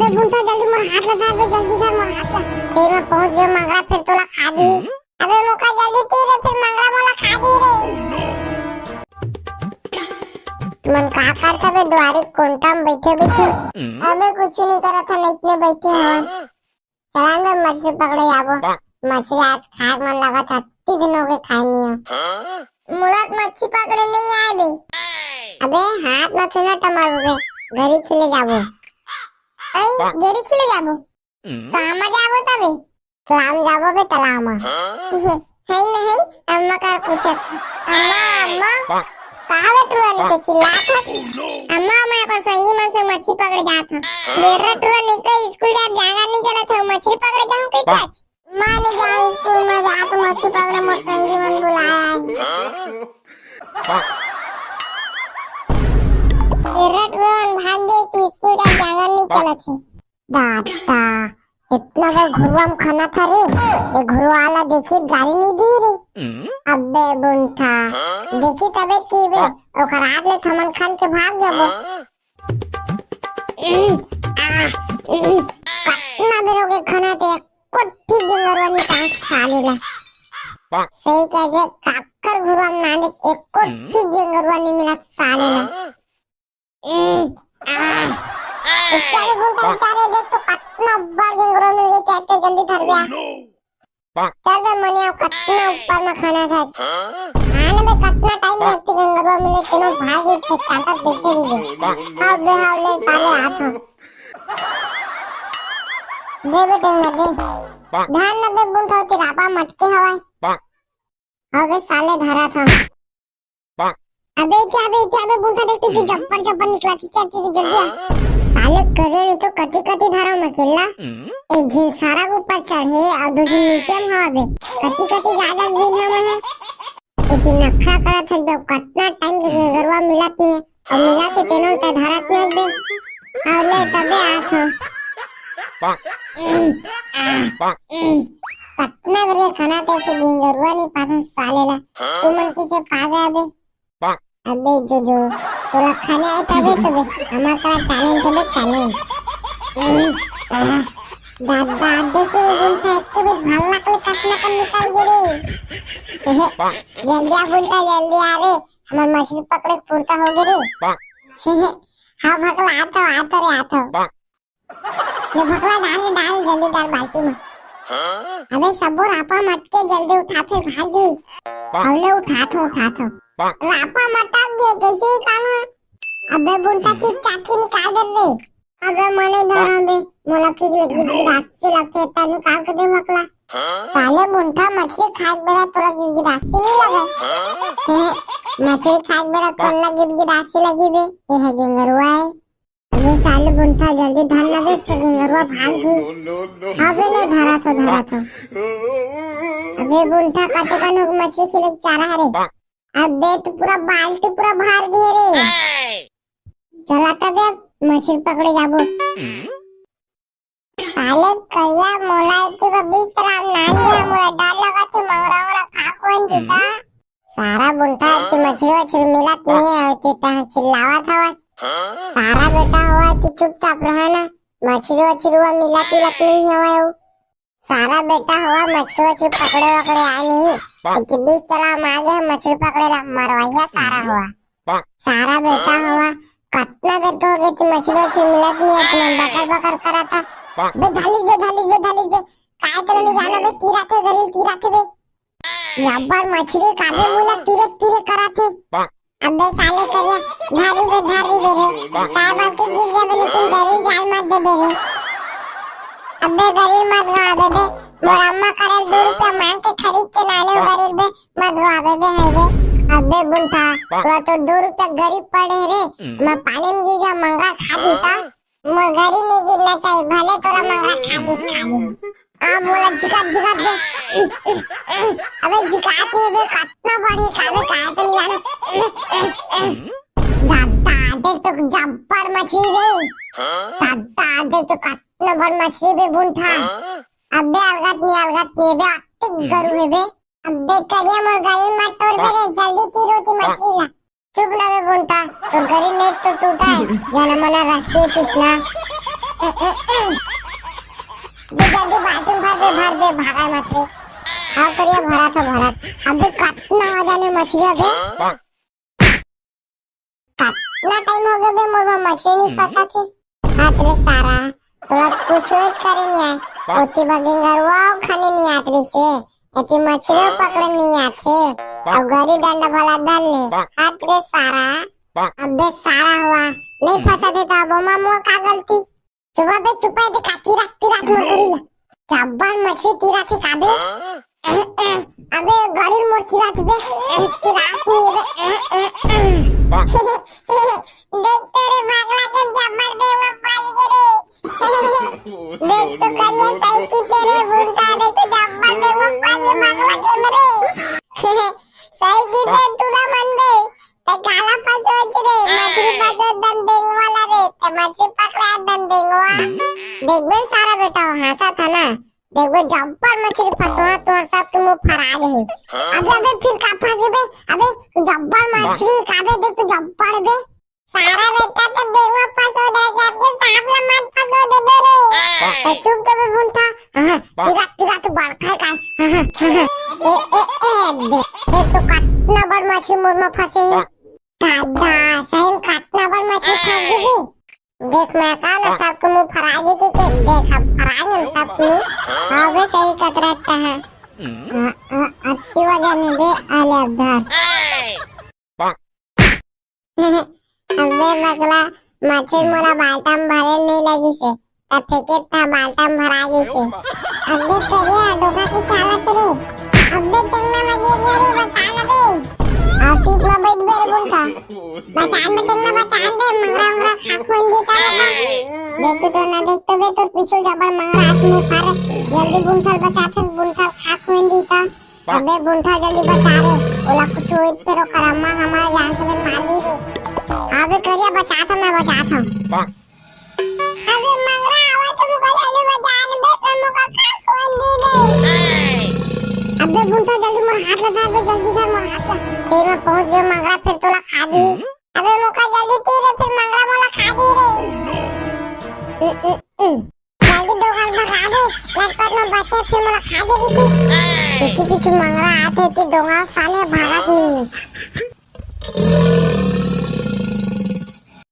अबे बुंटा जल्दी मोर हाथ लगा बे, जल्दी कर मोर हाथ लगा। तेरे में पहुंच गयो मंगरा, फिर तोला खा दी। अबे मोका जल्दी तेरे, फिर मंगरा मोला खा दी रे। मन का करता बे द्वारे कोंटा में बैठे बैठे। अबे कुछ नहीं करा था, इतने बैठे हो। चला बे मछली पकड़े जाबो। मछली आज खाए मन लगा था, 3 दिन हो गए खाए नहीं हो। मुलाक मच्छी पकड़े नहीं आए बे। अबे हाथ न छूना टमारो बे, घरी खिले जाबो। आई घरी खिले जाबो। कहाँ जाबो तबे? तालाब जाबो बे, तालाब में। है नहीं अम्मा का पूछत। अम्मा अम्मा कहाँ बे टुरा तो चिल्ला था। अम्मा मैं अपन संगी मन से मच्छी पकड़े जात हूँ। मेरा टुरा निकल स्कूल जागा नहीं चला था, मछली पकड़े जाऊँ कहीं आज। माँ ने जाऊँ स्कूल में जा तो मच्छी पकड़े, मोर संगी मन बुलाया है। मेरा टुरा भाग गए कि स्कूल जागा नहीं चला थे। दादा इतना का घुरुआ में खाना था रे, ये घुरुआ वाला देखी गाली नहीं दी रे। अबे बुंठा देखी तबे की बे, ओकर हाथ ले थमन खान के भाग जाबो। कितना बेरोगे खाना ते कोठी जिंगरवानी पास खा लेला। सही कह दे, काकर घुरुआ में नाने एक कोठी जिंगरवानी मिला खा लेला। क्या भी बोलता है तारे, देख तो कितना बड़ गिंगरो मिल गया, कहते जल्दी धर गया। चल बे मनिया, कितना ऊपर में खाना था। आने में कितना टाइम लगती गिंगरो मिले, तीनों भाग गए थे, चाटा बेचे ही दे। अब बे हावले साले हाथों दे बे देंगे दे। ध्यान न बे बुंठा चिरापा मटके हवा। अबे साले धरा था। अबे क्या बुंठा देख तू जब्बर जब्बर निकला थी, क्या थी जल्दी साले करे नहीं तो कटी कटी धारा में केला। एक झिन सारा ऊपर चढ़े और दो झिन नीचे में हवा बे, कटी कटी ज्यादा दिन हम है। इतनी नखरा करा था बे, कितना टाइम के गरवा मिलत नहीं है, और मिला तो तीनों का धारत नहीं बे। और ले तबे आखो कितना बड़े खाना थे कि गरवा नहीं पाता साले ला। तू मन किसे पागा बे? अबे जो तोला खाने आए तबे हमारा का टैलेंट है बे, टैलेंट। दादा देखो बुंठा एक तो भालना के कटना का निकल गए रे। जल्दी आ बुंठा, जल्दी आ रे, हमार मछली पकड़े पूर्ता हो गए रे। हाँ भगला आता रे। ये भगला डाल जल्दी डाल बाल्टी में। अबे सबो रापा मटके जल्दी उठा, फिर भागी। हौले उठा थो रापा मटक गए, कैसे ही काम है। अबे बुंठा की चाकी निकाल दे रे। अबे मने धरा बे, मोला की गिरासी लगते है, ता निकाल के दे भगला। साले बुंठा मछली खाए बेरा तोरा गिरासी नहीं लगा। मछली खाए बेरा तोला गिरासी लगी बे, ये है गिंगरुआ है। अबे साले बुंठा जल्दी धर ना दे, तो गिंगरुआ भाग जी। अबे ले धरा तो। अबे बुंठा काटे का नुक मछली खिले चारा रे। अबे तो पूरा बाल्टी पूरा भर गए रे। चला तबे मछली पकड़े जाबो। साले करिया मोला इतने का बीच तरह नान गया, मोला डर लगा तो मंगरा खा कौन जीता। सारा बुंठा इतनी मछली मिलत नहीं है, इतना चिल्लावा था। सारा बेटा हुआ कि चुपचाप रहा ना, मछली हुआ मिलत नहीं हुआ। सारा बेटा हुआ मछली पकड़े आए नहीं, बीच तालाब में आ गया मछली पकड़े ला मरवाइया। सारा हुआ सारा बेटा हुआ कितना बेटा हो गई थी, मछली मिलत नहीं है, तुम बकर करा था। बे धालिस बे काय तो नहीं जाना बे, तीरा थे बे जब्बर मछली काबे मुला तीरे करा थे। अबे साले करिया धारी बे रे काय बात के गिर जाबे, लेकिन डरी जाल मत दे बे रे। अबे गरीब मत गा बे, मोर अम्मा करे 2 रुपया मांग के खरीद के नाने गरीब बे मत गा बे है बे। अबे बुंठा तो 2 रुपया गरीब पड़े रे, मैं पानी में गिर जा मंगरा खा देता। मोर गरी नहीं गिरना चाहिए, भले तोरा मंगरा खा दे। आ मोला झिकात दे। अबे झिकात नहीं बे, कितना बड़ी काबे काय तो नहीं जाना। दादा देख तो जब्बर मछली रे। दादा देख तो कितना बड़ मछली बे बुंठा। अबे अलगत नहीं बे, अतिक गरु है बे। अबे करिया मोर गरी मत तोड़ बे रे, जल्दी तीरोटी मछली ला। चुप ना बे बुंठा, तो गरी नेट तो टूटा है, जाना मना रस्सी पिसना। जल्दी बाथरूम भर दे भागा मत रे। हाँ करिए भरा था भरा। अभी कितना हो जाने मछलियाँ बे। कितना टाइम हो गया बे मोर मछली नहीं फंसा थे। हाथ रे सारा थोड़ा कुछ करे नहीं आए। पोती बगिंगर वाव खाने नहीं आते से। ऐसी मछलियाँ पकड़े नहीं आते। अब गरी डंडा भला डाल ले। हाथ रे सारा अबे सारा हुआ नहीं फंसा थे तो अब मोर का गलती। सुबह बे चुपाई दे काटी रात मोर करी जब्बर मछली तीरा थे काबे। अबे गरी मोर तीरा थे बे रात नहीं बे। देख तो रे भागला के जब्बर दे वो फंस गए रे। देख तो करिए सही की तेरे बुंटा दे तो जब्बर दे वो फंस भागला के मरे। सही की ते तूना मन दे ते गाला फंसो रे मछली फंसो दम देंग वाला रे ते मछली पकड़ा दम देंगवा। देख बे सारा बेटा हंसा था ना। देख बे जब्बर मछली फंसवा तो सब तुम फरार है। अबे फिर का फंसे बे। अबे जब्बर मछली काबे देख तो जब्बर बे सारा बेटा तो देंगवा फंसो दे जाके सांप ला मत फंसो दे दे रे। तो चुप कर बे बुंटा। तिरा तो बड़खा का देख तो कितना बड़ मछली मोर में फंसे। दादा सही कितना बड़ मछली फंस गई। देख मैं कहा ना सबको मुंह फरा दी थी कि देख अब फराएंगे हम सबको। हाँ बे सही कतराता है। अति वजह नहीं बे आले अब्दार। अबे बगला मछली मोला बाल्टा में भरे नहीं लगी से तब फेंके था बाल्टा में भरा गई से। अबे करिया डोका की साला तेरे। अबे टेंगना लगी रे बचा ले बे। और टीप में बैठ बे बुंटा बचान में टेंगना बचान दे मंगरा खा खोन दी का। देख तो ना देख तो बे तो पीछे जबर मंगरा हाथ में फार जल्दी बुंठल बचाते बुंठल खा खोन दी का। अबे बुंठल जल्दी बचा रे ओला कुछ होई pero करम्मा हमारा जान से मार दी रे। अबे करिया बचाता मैं बचाता। अबे मंगरा आवा तो जल्दी बचान दे तनु का खा खोन दी रे। अबे बुंठल जल्दी मोर हाथ लगा दे जल्दी कर मोर हाथ तेरे में पहुंच गया मंगरा फिर तोला खा दी। अबे मुका जल्दी तेरे फिर मंगरा मोला खा दी रे। जल्दी दोगल भगा दे लटपट में बचे फिर मोला खा दे दी। पीछे पीछे मंगरा आते थे डोंगा साले भागत नहीं।